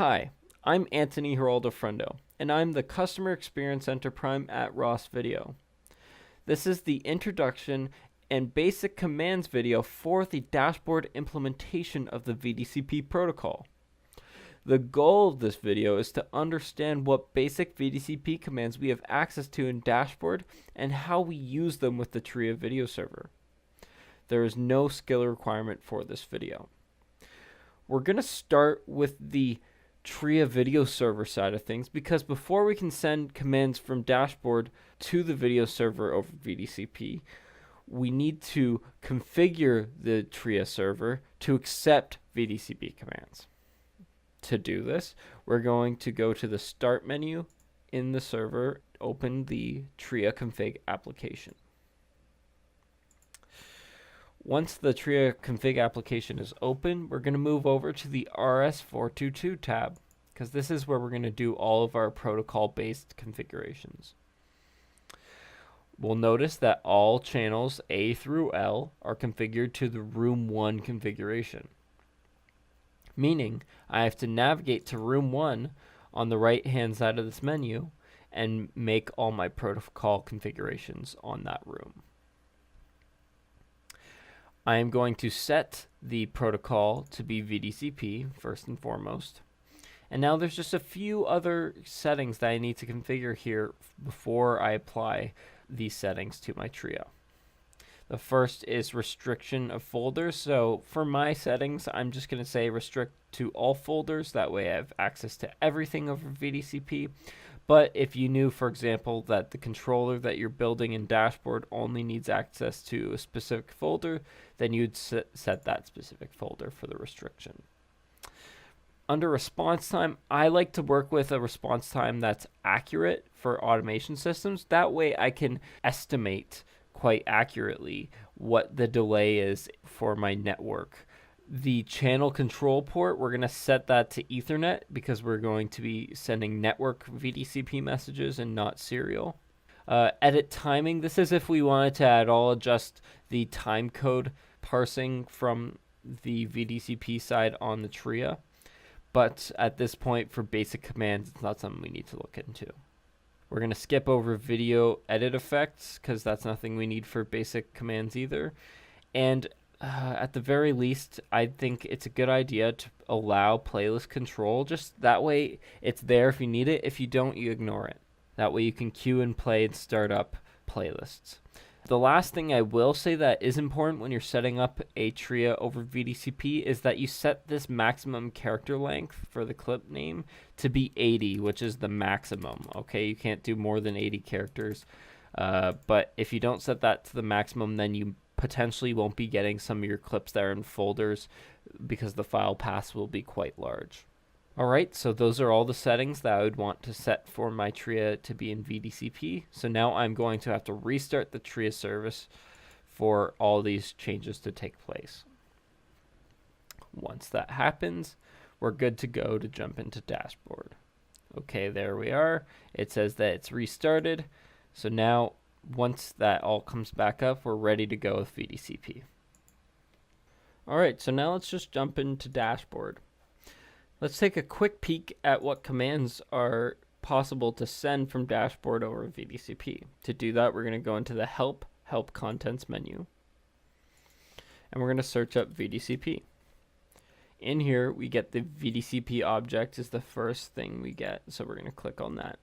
Hi, I'm Anthony Geraldo Frendo, and I'm the Customer Experience Center Prime at Ross Video. This is the introduction and basic commands video for the dashboard implementation of the VDCP protocol. The goal of this video is to understand what basic VDCP commands we have access to in dashboard and how we use them with the Tria video server. There is no skill requirement for this video. We're going to start with the Tria video server side of things, because before we can send commands from dashboard to the video server over VDCP, we need to configure the Tria server to accept VDCP commands. To do this, we're going to go to the Start menu in the server, open the Tria config application. Once the Tria config application is open, we're going to move over to the RS422 tab, because this is where we're going to do all of our protocol-based configurations. We'll notice that all channels A through L are configured to the Room 1 configuration, meaning I have to navigate to Room 1 on the right-hand side of this menu and make all my protocol configurations on that room. I am going to set the protocol to be VDCP first and foremost. And now there's just a few other settings that I need to configure here before I apply these settings to my Tria. The first is restriction of folders. So for my settings, I'm just going to say restrict to all folders. That way I have access to everything over VDCP. But if you knew, for example, that the controller that you're building in dashboard only needs access to a specific folder, then you'd set that specific folder for the restriction. Under response time, I like to work with a response time that's accurate for automation systems. That way I can estimate quite accurately what the delay is for my network. The channel control port, we're going to set that to Ethernet because we're going to be sending network VDCP messages and not serial. Edit timing, this is if we wanted to at all adjust the time code parsing from the VDCP side on the Tria. But at this point, for basic commands, it's not something we need to look into. We're going to skip over video edit effects because that's nothing we need for basic commands either. And at the very least, I think it's a good idea to allow playlist control. Just that way it's there if you need it. If you don't, you ignore it. That way you can queue and play and start up playlists. The last thing I will say that is important when you're setting up a Tria over VDCP is that you set this maximum character length for the clip name to be 80, which is the maximum. Okay, you can't do more than 80 characters. But if you don't set that to the maximum, then you potentially won't be getting some of your clips that are in folders because the file paths will be quite large. Alright, so those are all the settings that I would want to set for my Tria to be in VDCP. So now I'm going to have to restart the Tria service for all these changes to take place. Once that happens, we're good to go to jump into dashboard. Okay, there we are. It says that it's restarted. So now once that all comes back up, we're ready to go with VDCP. Alright, so now let's just jump into dashboard. Let's take a quick peek at what commands are possible to send from dashboard over VDCP. To do that, we're going to go into the Help Contents menu. And we're going to search up VDCP. In here, we get the VDCP object is the first thing we get. So we're going to click on that.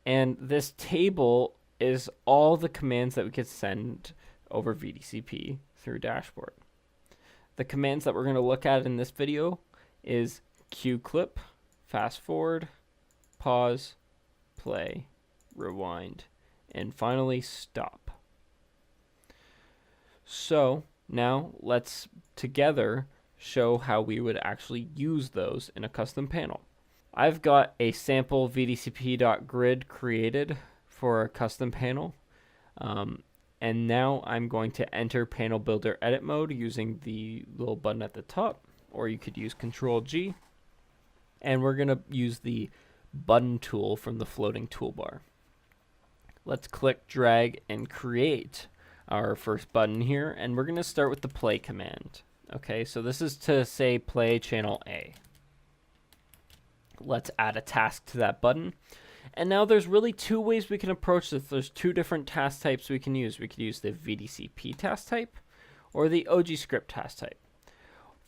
And this table is all the commands that we could send over VDCP through dashboard. The commands that we're going to look at in this video is cue clip, fast forward, pause, play, rewind, and finally stop. So now let's together show how we would actually use those in a custom panel. I've got a sample vdcp.grid created for a custom panel. And now I'm going to enter panel builder edit mode using the little button at the top, or you could use Control G. And we're going to use the button tool from the floating toolbar. Let's click, drag, and create our first button here. And we're going to start with the play command. Okay, so this is to say play channel A. Let's add a task to that button. And now there's really two ways we can approach this. There's two different task types we can use. We could use the VDCP task type or the OGScript task type.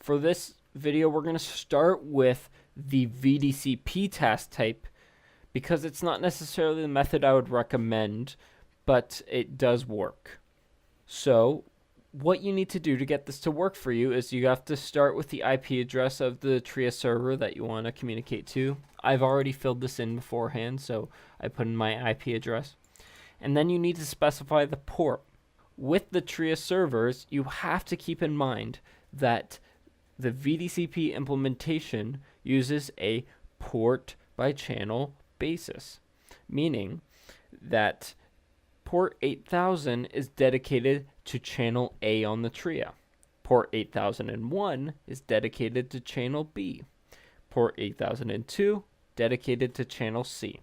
For this video, we're going to start with the VDCP task type because it's not necessarily the method I would recommend, but it does work. So what you need to do to get this to work for you is you have to start with the IP address of the Tria server that you want to communicate to. I've already filled this in beforehand, so I put in my IP address. And then you need to specify the port. With the Tria servers, you have to keep in mind that the VDCP implementation uses a port by channel basis, meaning that port 8000 is dedicated to channel A on the Tria. Port 8001 is dedicated to channel B. Port 8002 dedicated to channel C,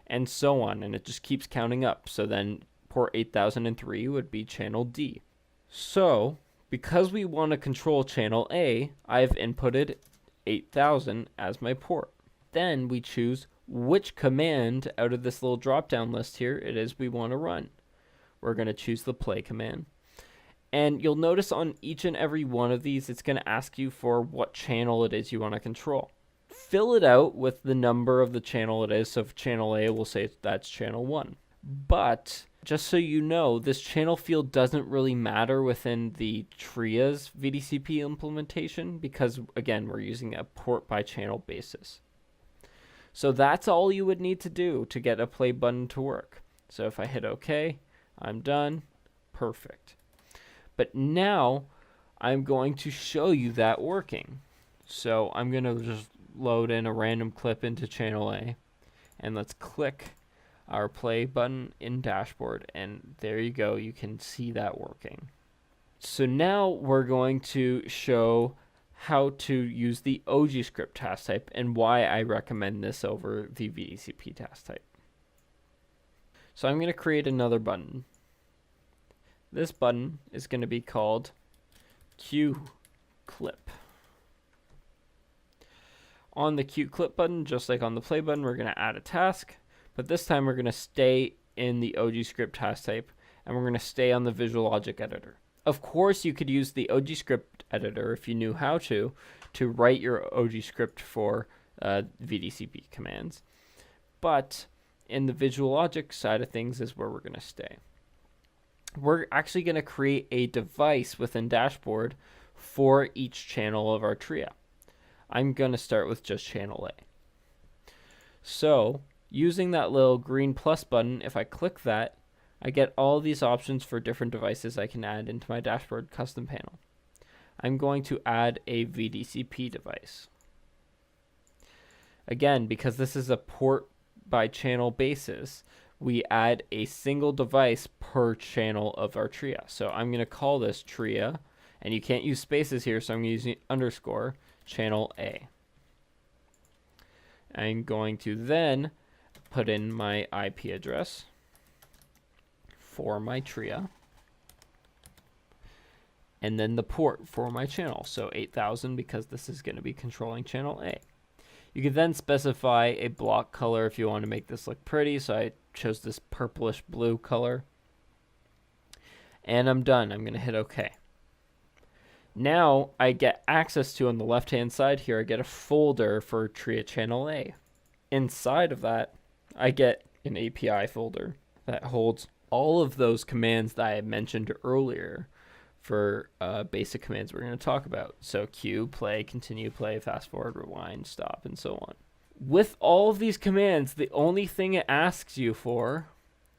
and so on, and it just keeps counting up. So then port 8003 would be channel D. So because we want to control channel A, I've inputted 8000 as my port. Then we choose which command out of this little drop-down list here it is we want to run. We're going to choose the play command. And you'll notice on each and every one of these, it's going to ask you for what channel it is you want to control. Fill it out with the number of the channel it is. So for channel A, we'll say that's channel 1. But just so you know, this channel field doesn't really matter within the Tria's VDCP implementation because, again, we're using a port by channel basis. So that's all you would need to do to get a play button to work. So if I hit OK, I'm done. Perfect. But now I'm going to show you that working. So I'm going to just load in a random clip into channel A, and let's click our play button in dashboard, and there you go. You can see that working. So now we're going to show how to use the OGScript task type and why I recommend this over the VDCP task type. So I'm going to create another button. This button is going to be called Q Clip. On the Q Clip button, just like on the play button, we're going to add a task, but this time we're going to stay in the OGScript task type, and we're going to stay on the Visual Logic Editor. Of course, you could use the OGScript editor if you knew how to write your OGScript for VDCP commands. But in the Visual Logic side of things is where we're going to stay. We're actually going to create a device within dashboard for each channel of our Tria. I'm going to start with just channel A. So using that little green plus button, if I click that, I get all these options for different devices I can add into my dashboard custom panel. I'm going to add a VDCP device. Again, because this is a port by channel basis, we add a single device per channel of our Tria. So I'm going to call this Tria, and you can't use spaces here, so I'm using underscore channel A. I'm going to then put in my IP address for my Tria, and then the port for my channel, so 8000 because this is going to be controlling channel A. You can then specify a block color if you want to make this look pretty, so I chose this purplish blue color. And I'm done. I'm going to hit OK. Now I get access to, on the left hand side here, I get a folder for Tria channel A. Inside of that, I get an API folder that holds all of those commands that I had mentioned earlier for basic commands we're going to talk about. So cue, play, continue, play, fast forward, rewind, stop, and so on. With all of these commands, the only thing it asks you for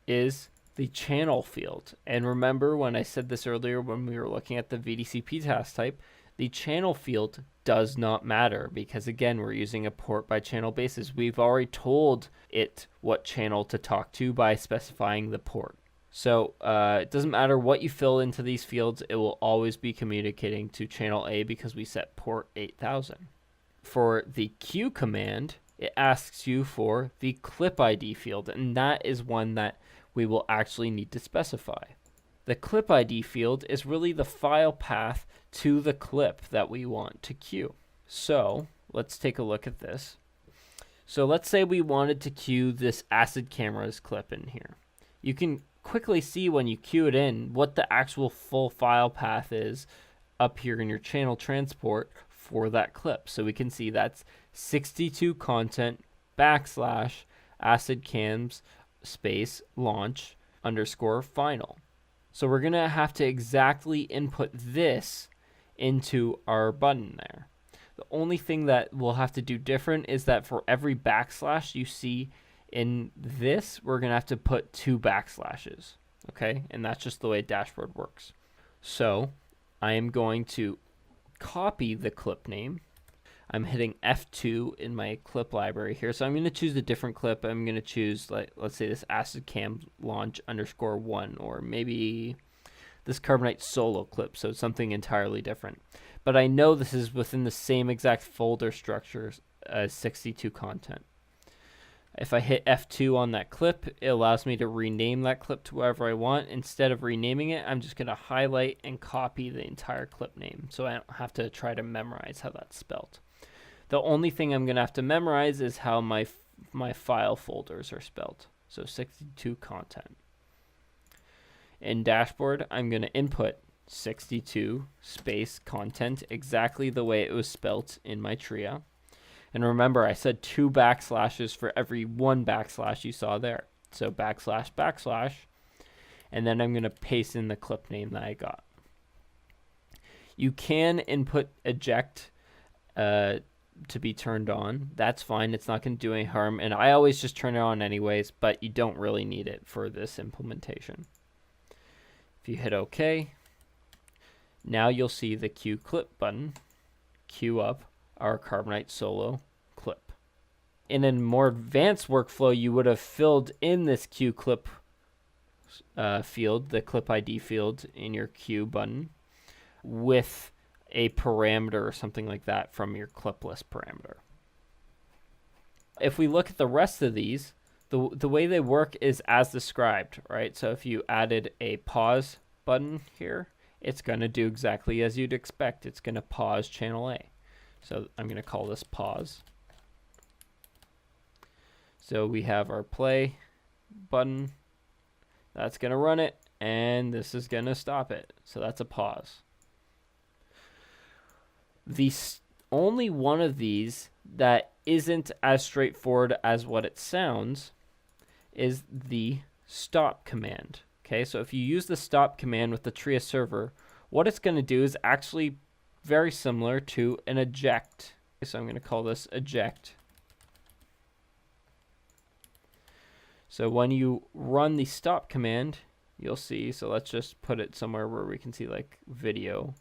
is the channel field. And remember when I said this earlier when we were looking at the VDCP task type, the channel field does not matter because, again, we're using a port by channel basis. We've already told it what channel to talk to by specifying the port. So it doesn't matter what you fill into these fields, it will always be communicating to channel A because we set port 8000. For the Q command, it asks you for the clip ID field, and that is one that we will actually need to specify. The clip ID field is really the file path to the clip that we want to queue. So let's take a look at this. So let's say we wanted to queue this acid cameras clip in here. You can quickly see when you queue it in what the actual full file path is up here in your channel transport for that clip. So we can see that's 62 content / acid cams space launch _ final. So we're going to have to exactly input this into our button there. The only thing that we'll have to do different is that for every / you see in this, we're going to have to put 2 backslashes. Okay, and that's just the way Dashboard works. So I am going to copy the clip name. I'm hitting F2 in my clip library here. So I'm going to choose a different clip. I'm going to choose, like, let's say this acid cam launch _1, or maybe this carbonite solo clip. So it's something entirely different. But I know this is within the same exact folder structure as 62 content. If I hit F2 on that clip, it allows me to rename that clip to whatever I want. Instead of renaming it, I'm just going to highlight and copy the entire clip name, so I don't have to try to memorize how that's spelled. The only thing I'm going to have to memorize is how my file folders are spelled. So 62 content. In Dashboard, I'm going to input 62 space content exactly the way it was spelt in my Tria. And remember, I said 2 backslashes for every 1 backslash you saw there. So //, and then I'm going to paste in the clip name that I got. You can input eject to be turned on. That's fine. It's not going to do any harm. And I always just turn it on anyways, but you don't really need it for this implementation. If you hit OK, now you'll see the queue clip button queue up our carbonite solo clip. In a more advanced workflow, you would have filled in this queue clip field, the clip ID field in your queue button, with a parameter or something like that from your clip list parameter. If we look at the rest of these, the way they work is as described, right? So if you added a pause button here, it's going to do exactly as you'd expect. It's going to pause channel A. So I'm going to call this pause. So we have our play button. That's going to run it, and this is going to stop it. So that's a pause. The only one of these that isn't as straightforward as what it sounds is the stop command. Okay, so if you use the stop command with the Tria server, what it's going to do is actually very similar to an eject. So I'm going to call this eject. So when you run the stop command, you'll see, so let's just put it somewhere where we can see like video.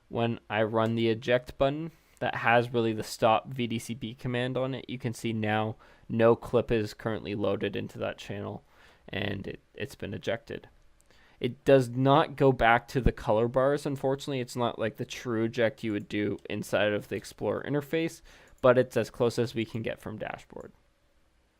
When I run the eject button that has really the stop VDCP command on it, you can see now no clip is currently loaded into that channel, and it's been ejected. It does not go back to the color bars, unfortunately. It's not like the true eject you would do inside of the Explorer interface, but it's as close as we can get from Dashboard.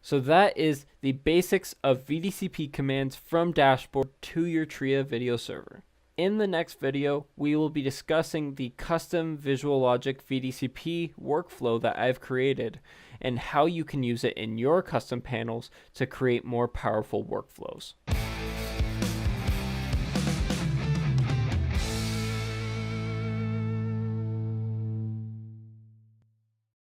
So that is the basics of VDCP commands from Dashboard to your Tria video server. In the next video, we will be discussing the custom Visual Logic VDCP workflow that I've created and how you can use it in your custom panels to create more powerful workflows.